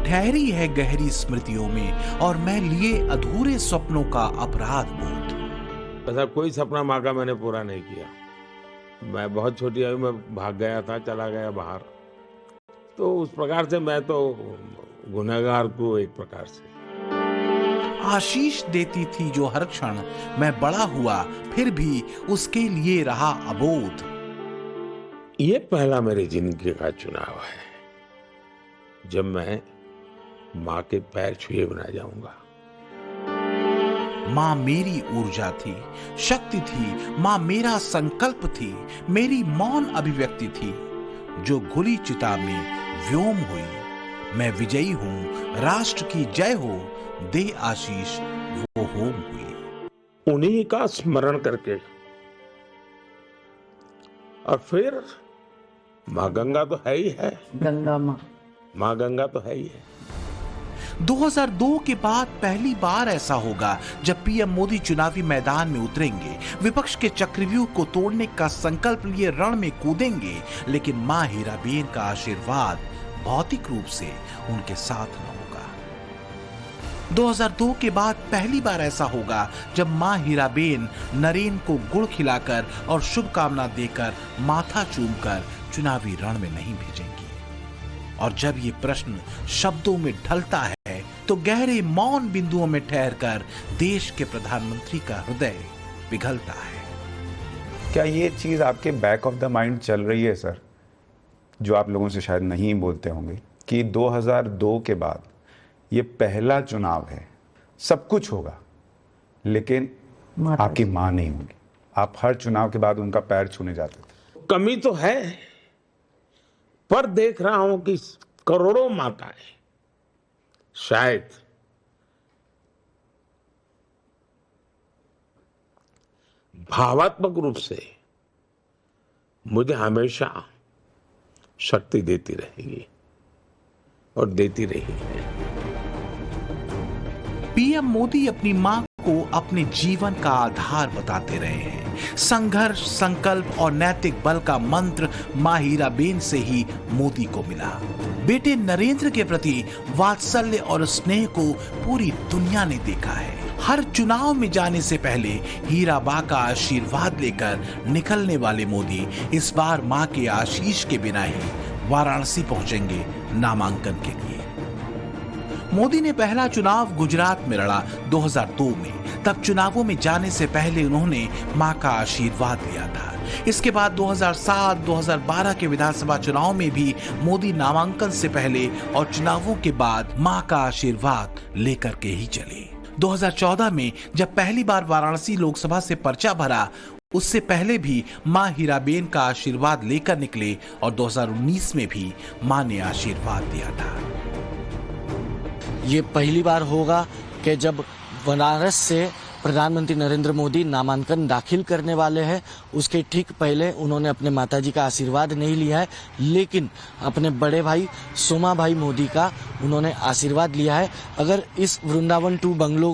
ठहरी है गहरी स्मृतियों में और मैं लिए अधूरे सपनों का अपराध बोध। ऐसा कोई सपना माँ का मैंने पूरा नहीं किया। मैं बहुत छोटी आयु में भाग गया था, चला गया बाहर। तो उस प्रकार से मैं तो गुनहगार को एक प्रकार से। आशीष देती थी जो हर क्षण, मैं बड़ा हुआ फिर भी उसके लिए रहा अबोध। ये पहला मेरी जिंदगी का चुनाव है जब मैं माँ के पैर छुए बिना जाऊंगा। माँ मेरी ऊर्जा थी, शक्ति थी, माँ मेरा संकल्प थी, मेरी मौन अभिव्यक्ति थी जो खुली चिता में व्योम हुई। मैं विजयी हूं, राष्ट्र की जय हो, दे आशीष वो होम हुई। उन्हीं का स्मरण करके और फिर माँ गंगा तो है ही है, गंगा माँ गंगा तो है ही है। 2002 के बाद पहली बार ऐसा होगा जब पीएम मोदी चुनावी मैदान में उतरेंगे, विपक्ष के चक्रव्यूह को तोड़ने का संकल्प लिए रण में कूदेंगे, लेकिन मां हीराबेन का आशीर्वाद भौतिक रूप से उनके साथ न होगा। 2002 के बाद पहली बार ऐसा होगा जब मां हीराबेन नरेन को गुड़ खिलाकर और शुभकामना देकर माथा चूमकर चुनावी रण में नहीं भेजेंगी। और जब ये प्रश्न शब्दों में ढलता है तो गहरे मौन बिंदुओं में ठहरकर देश के प्रधानमंत्री का हृदय पिघलता है। क्या ये चीज आपके बैक ऑफ द माइंड चल रही है सर, जो आप लोगों से शायद नहीं बोलते होंगे, कि 2002 के बाद ये पहला चुनाव है, सब कुछ होगा लेकिन आपकी मां नहीं होगी। आप हर चुनाव के बाद उनका पैर छूने जाते थे। कमी तो है, पर देख रहा हूं कि करोड़ों माताएं शायद भावात्मक रूप से मुझे हमेशा शक्ति देती रहेगी और देती रही है। पीएम मोदी अपनी मां को अपने जीवन का आधार बताते रहे हैं। संघर्ष, संकल्प और नैतिक बल का मंत्र मां हीराबेन से ही मोदी को मिला। बेटे नरेंद्र के प्रति वात्सल्य और स्नेह को पूरी दुनिया ने देखा है। हर चुनाव में जाने से पहले हीराबा का आशीर्वाद लेकर निकलने वाले मोदी इस बार मां के आशीष के बिना ही वाराणसी पहुंचेंगे नामांकन के लिए। मोदी ने पहला चुनाव गुजरात में लड़ा 2002 में। तब चुनावों में जाने से पहले उन्होंने मां का आशीर्वाद लिया था। इसके बाद 2007-2012 के विधानसभा चुनाव में भी मोदी नामांकन से पहले और चुनावों के बाद मां का आशीर्वाद लेकर के ही चले। 2014 में जब पहली बार वाराणसी लोकसभा से पर्चा भरा, उससे पहले भी मां हीराबेन का आशीर्वाद लेकर निकले और 2019 में भी मां ने आशीर्वाद दिया था। ये पहली बार होगा कि जब बनारस से प्रधानमंत्री नरेंद्र मोदी नामांकन दाखिल करने वाले हैं, उसके ठीक पहले उन्होंने अपने माताजी का आशीर्वाद नहीं लिया है, लेकिन अपने बड़े भाई सोमा भाई मोदी का उन्होंने आशीर्वाद लिया है। अगर इस वृंदावन 2 बंगलो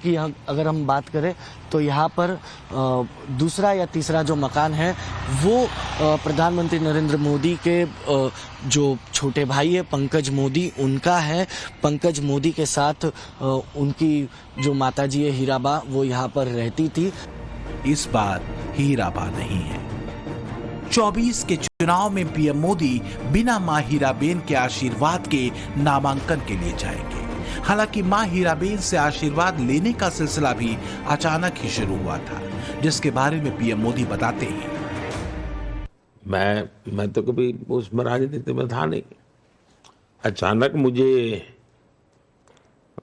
की अगर हम बात करें तो यहाँ पर दूसरा या तीसरा जो मकान है वो प्रधानमंत्री नरेंद्र मोदी के जो छोटे भाई है पंकज मोदी, उनका है। पंकज मोदी के साथ उनकी जो माताजी है हीराबा, वो यहाँ पर रहती थी। इस बार हीराबा नहीं है। 24 के चुनाव में पीएम मोदी बिना मां हीराबेन के आशीर्वाद के नामांकन के लिए जाएंगे। हालांकि मां हीराबेन से आशीर्वाद लेने का सिलसिला भी अचानक ही शुरू हुआ था, जिसके बारे में पीएम मोदी बताते हैं। मैं तो कभी उसमें राजनीति में था नहीं। अचानक मुझे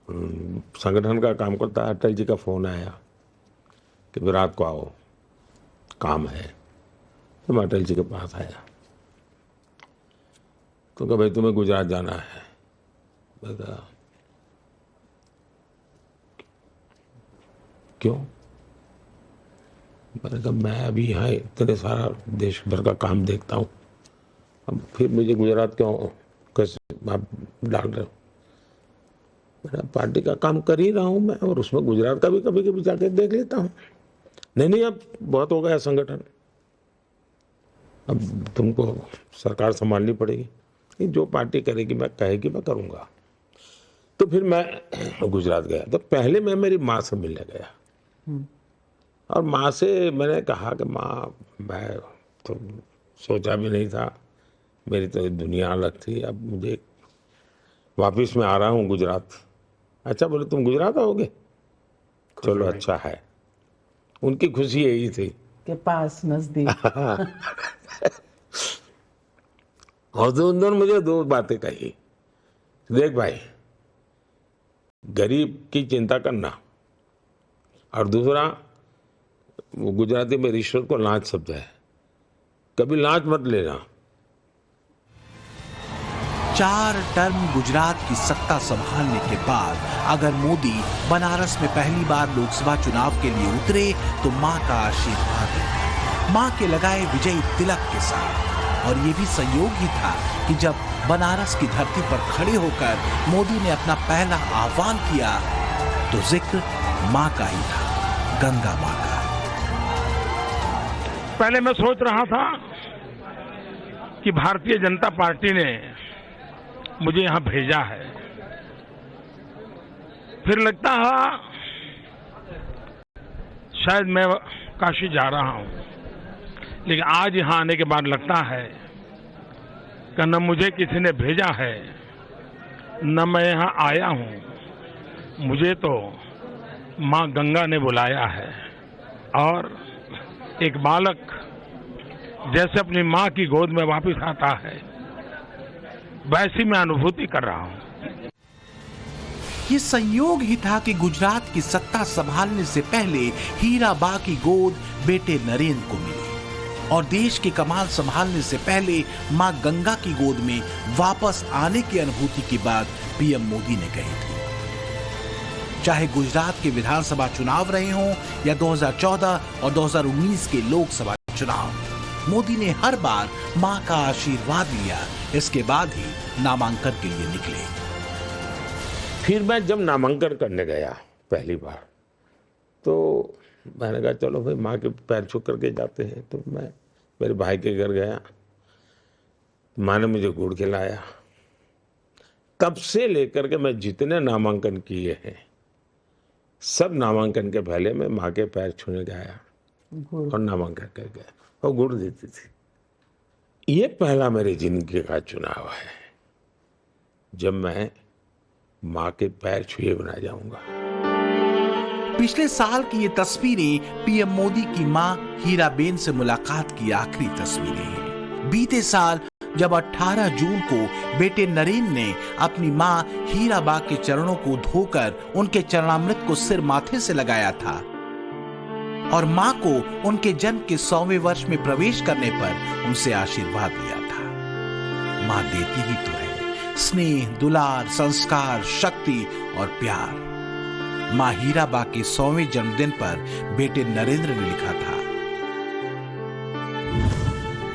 संगठन का काम करता अटल जी का फोन आया कि रात को आओ, काम है। तो मैं अटल जी के पास आया तो कहा भाई तुम्हें गुजरात जाना है। मैं कहा क्यों? मैंने कहा मैं अभी यहाँ इतने सारा देश भर का काम देखता हूँ, अब फिर मुझे गुजरात क्यों कैसे आप डाल रहे हो? मेरा पार्टी का काम कर ही रहा हूँ मैं, और उसमें गुजरात का भी कभी कभी जाके देख लेता हूँ। नहीं अब बहुत हो गया संगठन, अब तुमको सरकार संभालनी पड़ेगी। जो पार्टी करेगी, मैं कहेगी मैं करूँगा। तो फिर मैं गुजरात गया। तो पहले मैं मेरी माँ से मिलने गया और माँ से मैंने कहा कि माँ, मैं तो सोचा भी नहीं था, मेरी तो दुनिया अलग थी, अब मुझे वापस मैं आ रहा हूँ गुजरात। अच्छा, बोले तुम गुजरात आओगे? चलो अच्छा है। उनकी खुशी यही थी के पास नजदीक। और तो उन्होंने मुझे दो बातें कही। देख भाई, गरीब की चिंता करना, और दूसरा, वो गुजराती में रिश्वत को लांच शब्द है, कभी लांच मत लेना। 4 टर्म गुजरात की सत्ता संभालने के बाद अगर मोदी बनारस में पहली बार लोकसभा चुनाव के लिए उतरे तो मां का आशीर्वाद होगा, मां के लगाए विजयी तिलक के साथ। और ये भी संयोग ही था कि जब बनारस की धरती पर खड़े होकर मोदी ने अपना पहला आह्वान किया तो जिक्र मां का ही था, गंगा मां का। पहले मैं सोच रहा था कि भारतीय जनता पार्टी ने मुझे यहां भेजा है, फिर लगता है शायद मैं काशी जा रहा हूं, लेकिन आज यहां आने के बाद लगता है कि न मुझे किसी ने भेजा है, न मैं यहां आया हूं, मुझे तो मां गंगा ने बुलाया है। और एक बालक जैसे अपनी मां की गोद में वापस आता है, वैसी मैं अनुभूति कर रहा हूं। ये संयोग ही था कि गुजरात की सत्ता संभालने से पहले हीराबा की गोद बेटे नरेंद्र को मिली और देश की कमान संभालने से पहले मां गंगा की गोद में वापस आने की अनुभूति के बाद पीएम मोदी ने कही थी। चाहे गुजरात के विधानसभा चुनाव रहे हों या 2014 और 2019 के लोकसभा चुनाव, मोदी ने हर बार मां का आशीर्वाद लिया, इसके बाद ही नामांकन के लिए निकले। फिर मैं जब नामांकन करने गया पहली बार, तो मैंने कहा चलो भाई माँ के पैर छू करके जाते हैं। तो मैं मेरे भाई के घर गया, माँ ने मुझे गुड़ खिलाया। तब से लेकर के मैं जितने नामांकन किए हैं, सब नामांकन के पहले मैं माँ के पैर छूने गया और नामांकन कर गया और गुड़ देती थी। ये पहला मेरे जिंदगी का चुनाव है जब मैं माँ के पैर छुए बिना जाऊंगा। पिछले साल की ये तस्वीरें पीएम मोदी की मां हीराबेन से मुलाकात की आखिरी तस्वीरें हैं। बीते साल जब 18 जून को बेटे नरेंद्र ने अपनी मां हीराबा के चरणों को धोकर उनके चरणामृत को सिर माथे से लगाया था और मां को उनके जन्म के 100वें वर्ष में प्रवेश करने पर उनसे आशीर्वाद लिया था। मां देती ही तो है स्नेह, दुलार, संस्कार, शक्ति और प्यार। मां हीराबा के 100वें जन्मदिन पर बेटे नरेंद्र ने लिखा था,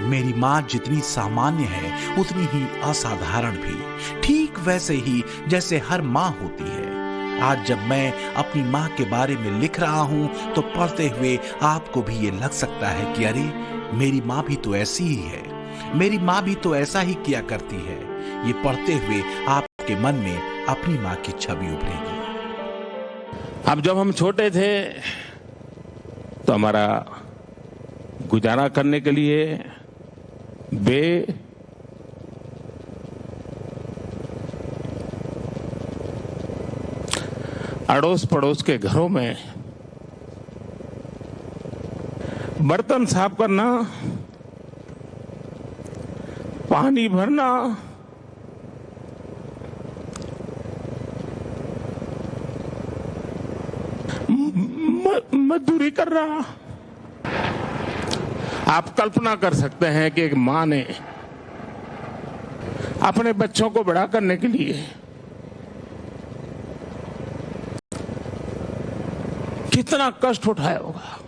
मेरी मां जितनी सामान्य है उतनी ही असाधारण भी, ठीक वैसे ही जैसे हर मां होती है। आज जब मैं अपनी मां के बारे में लिख रहा हूं तो पढ़ते हुए आपको भी ये लग सकता है कि अरे मेरी मां भी तो ऐसी ही है, मेरी मां भी तो ऐसा ही किया करती है। ये पढ़ते हुए आपके मन में अपनी मां की छवि उभरेगी। अब जब हम छोटे थे तो हमारा गुजारा करने के लिए वे अड़ोस पड़ोस के घरों में बर्तन साफ करना, पानी भरना, मजदूरी कर रहा। आप कल्पना कर सकते हैं कि एक मां ने अपने बच्चों को बड़ा करने के लिए कितना कष्ट उठाया होगा।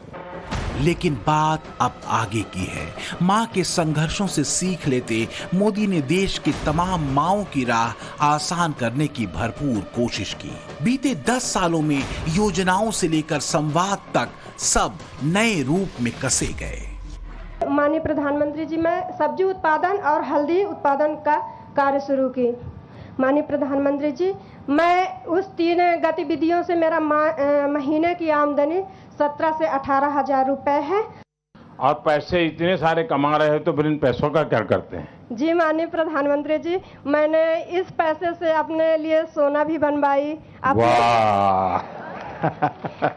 लेकिन बात अब आगे की है। मां के संघर्षों से सीख लेते मोदी ने देश की तमाम माओं की राह आसान करने की भरपूर कोशिश की। बीते 10 सालों में योजनाओं से लेकर संवाद तक सब नए रूप में कसे गए। माननीय प्रधानमंत्री जी, मैं सब्जी उत्पादन और हल्दी उत्पादन का कार्य शुरू की। माननीय प्रधानमंत्री जी, मैं उस 3 गतिविधियों से मेरा महीने की आमदनी 17 से 18 हजार रुपए है। और पैसे इतने सारे कमा रहे हो तो फिर इन पैसों का क्या करते हैं? जी माननीय प्रधानमंत्री जी, मैंने इस पैसे से अपने लिए सोना भी बनवाई,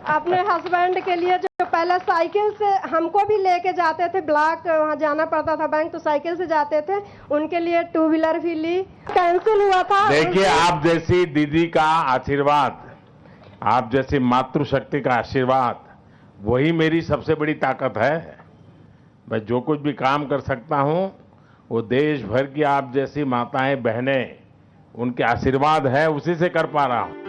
अपने हस्बैंड के लिए जो पहले साइकिल से हमको भी लेके जाते थे, ब्लॉक वहाँ जाना पड़ता था बैंक, तो साइकिल से जाते थे, उनके लिए 2 व्हीलर भी ली, कैंसिल हुआ था। देखिए, आप जैसी दीदी का आशीर्वाद, आप जैसी मातृशक्ति का आशीर्वाद, वही मेरी सबसे बड़ी ताकत है। मैं जो कुछ भी काम कर सकता हूं वो देश भर की आप जैसी माताएं बहनें, उनके आशीर्वाद है, उसी से कर पा रहा हूं।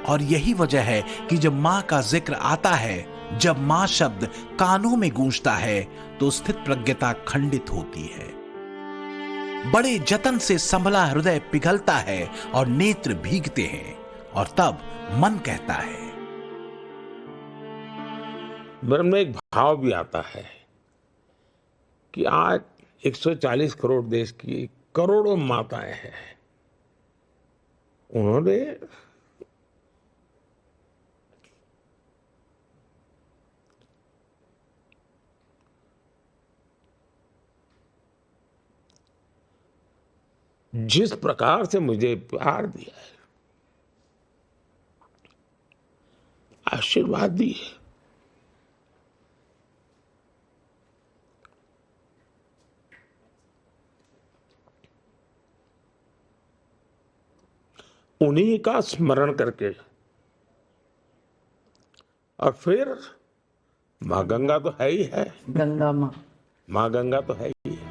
और यही वजह है कि जब मां का जिक्र आता है, जब मां शब्द कानों में गूंजता है, तो स्थित प्रज्ञता खंडित होती है। बड़े जतन से संभला हृदय पिघलता है और नेत्र भीगते हैं, और तब मन कहता है। मेरे में एक भाव भी आता है कि आज 140 करोड़ देश की करोड़ों माताएं हैं, उन्होंने जिस प्रकार से मुझे प्यार दिया है, आशीर्वाद दी है, उन्हीं का स्मरण करके, और फिर मां गंगा तो है ही है, मां गंगा तो है ही है।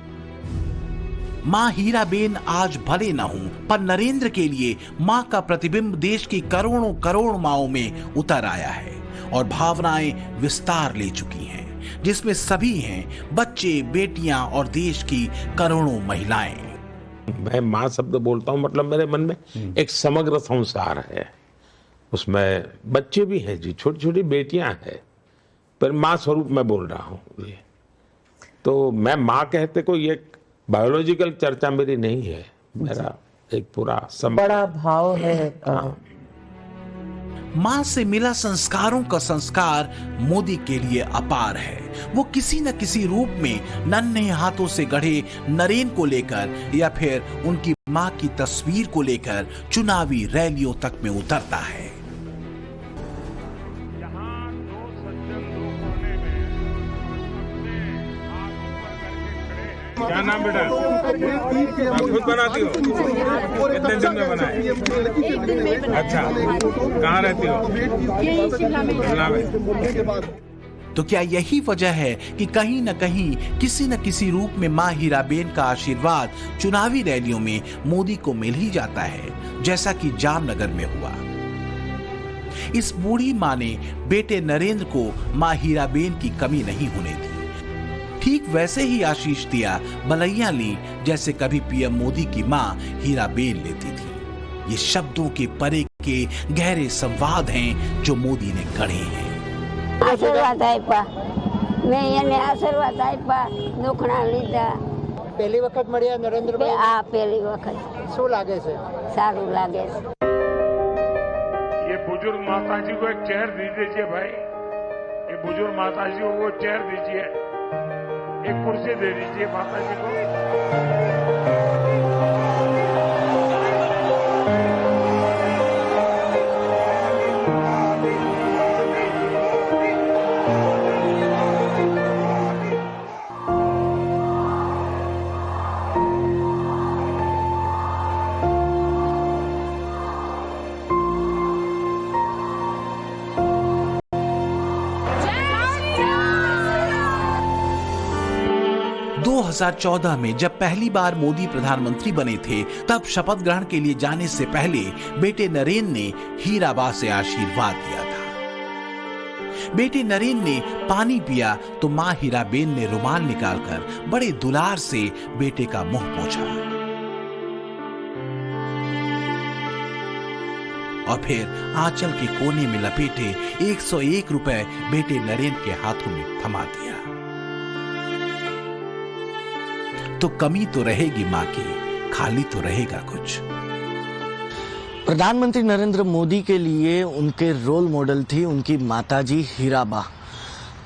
मां हीराबेन आज भले न हूं, पर नरेंद्र के लिए मां का प्रतिबिंब देश की करोड़ों करोड़ माओं में उतर आया है और भावनाएं विस्तार ले चुकी हैं, जिसमें सभी हैं, बच्चे, बेटियां और देश की करोड़ों महिलाएं। मैं मां शब्द बोलता हूं, मतलब मेरे मन में एक समग्र संसार है, उसमें बच्चे भी हैं जी, छोटी छोटी बेटियां हैं, पर मां स्वरूप में बोल रहा हूं। तो मैं मां कहते कोई एक बायोलॉजिकल चर्चा मेरी नहीं है, मेरा एक पूरा बड़ा भाव है। मां से मिला संस्कारों का संस्कार मोदी के लिए अपार है। वो किसी न किसी रूप में नन्हे हाथों से गढ़े नरेन को लेकर या फिर उनकी मां की तस्वीर को लेकर चुनावी रैलियों तक में उतरता है। क्या नाम बेटा? आप खुद बनाती हो? कितने दिन में बनाए? अच्छा, कहाँ रहती हो? शिमला में। तो क्या यही वजह है कि कहीं न कहीं किसी न किसी रूप में मां हीराबेन का आशीर्वाद चुनावी रैलियों में मोदी को मिल ही जाता है, जैसा कि जामनगर में हुआ। इस बूढ़ी मां ने बेटे नरेंद्र को मां हीराबेन की कमी नहीं होने दी। ठीक वैसे ही आशीष दिया, बलैया ली, जैसे कभी पीएम मोदी की मां हीराबेन लेती थी। ये शब्दों के परे के गहरे संवाद हैं जो मोदी ने गढ़े हैं। आशीर्वाद आप्या, मैं એને આશીર્વાદ આપ્યા, દુખણા લીધા। પહેલી વખત મળ્યા નરેન્દ્રભાઈ? આ પહેલી વખત। શું લાગે છે? સારું લાગે છે। ये बुजुर्ग माता जी को एक चेयर दे दीजिए भाई, ये बुजुर्ग माता जी को वो चेयर दीजिए, एक कुर्सी दे दीजिए माता जी को। दो 2014 में जब पहली बार मोदी प्रधानमंत्री बने थे, तब शपथ ग्रहण के लिए जाने से पहले बेटे नरेन ने हीराबा से आशीर्वाद लिया था। बेटे नरेन ने पानी पिया तो मां हीराबेन ने रुमाल निकालकर बड़े दुलार से बेटे का मुंह पोंछा और फिर आंचल के कोने में लपेटे 101 रुपए बेटे नरेन के हाथों में थमा दिया। तो कमी तो रहेगी मां की, खाली तो रहेगा कुछ। प्रधानमंत्री नरेंद्र मोदी के लिए उनके रोल मॉडल थी उनकी माताजी हीराबा।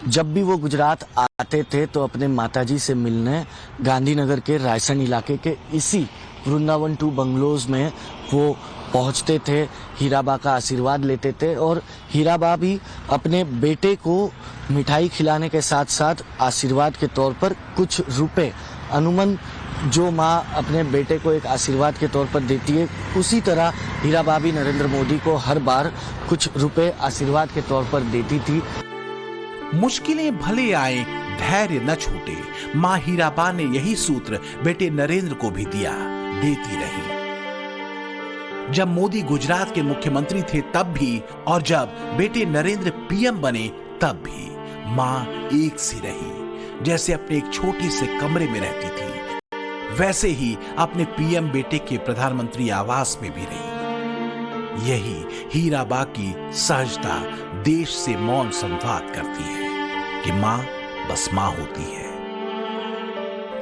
जब भी वो गुजरात आते थे तो अपने माताजी से मिलने गांधीनगर के रायसन इलाके के इसी वृंदावन 2 बंगलोज में वो पहुंचते थे, हीराबा का आशीर्वाद लेते थे और हीराबा भी अपने बेटे को मिठाई खिलाने के साथ साथ आशीर्वाद के तौर पर कुछ रुपए अनुमन जो माँ अपने बेटे को एक आशीर्वाद के तौर पर देती है, उसी तरह हीराबा भी नरेंद्र मोदी को हर बार कुछ रुपए आशीर्वाद के तौर पर देती थी। मुश्किलें भले आए, धैर्य न छूटे। माँ हीराबा ने यही सूत्र बेटे नरेंद्र को भी दिया, देती रही। जब मोदी गुजरात के मुख्यमंत्री थे तब भी और जब बेटे नरेंद्र पीएम बने तब भी माँ एक सी रही। जैसे अपने एक छोटे से कमरे में रहती थी वैसे ही अपने पीएम बेटे के प्रधानमंत्री आवास में भी रही। यही हीराबा की सहजता देश से मौन संवाद करती है कि मां बस मां होती है।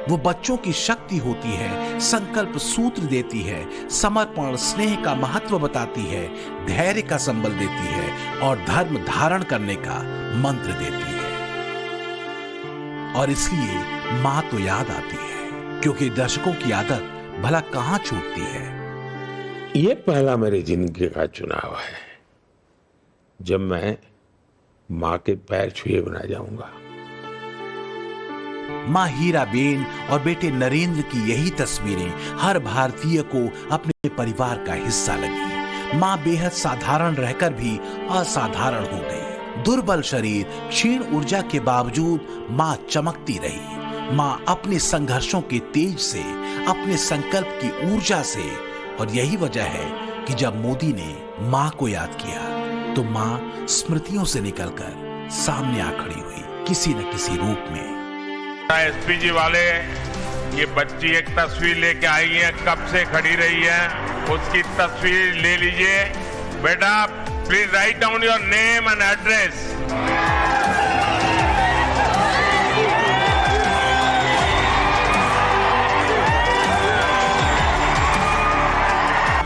वो बच्चों की शक्ति होती है, संकल्प सूत्र देती है, समर्पण स्नेह का महत्व बताती है, धैर्य का संबल देती है और धर्म धारण करने का मंत्र देती है। और इसलिए मां तो याद आती है क्योंकि दर्शकों की आदत भला कहां छूटती है। ये पहला मेरी जिंदगी का चुनाव है जब मैं मां के पैर छुए बिना जाऊंगा। मां हीराबेन और बेटे नरेंद्र की यही तस्वीरें हर भारतीय को अपने परिवार का हिस्सा लगी। मां बेहद साधारण रहकर भी असाधारण हो गई। दुर्बल शरीर, क्षीण ऊर्जा के बावजूद मां चमकती रही। मां अपने संघर्षों के तेज से, अपने संकल्प की ऊर्जा से, और यही वजह है कि जब मोदी ने मां को याद किया तो मां स्मृतियों से निकलकर सामने आ खड़ी हुई किसी न किसी रूप में। एसपीजी वाले ये बच्ची एक तस्वीर लेके आई है, कब से खड़ी रही है, उसकी तस्वीर ले लीजिए। बेटा please write down your name and address.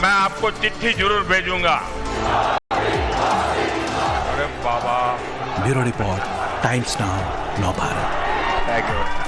मैं आपको चिट्ठी जरूर भेजूंगा। अरे बाबा। ब्यूरो रिपोर्ट, टाइम्स नाउ, नव भारत। Thank you.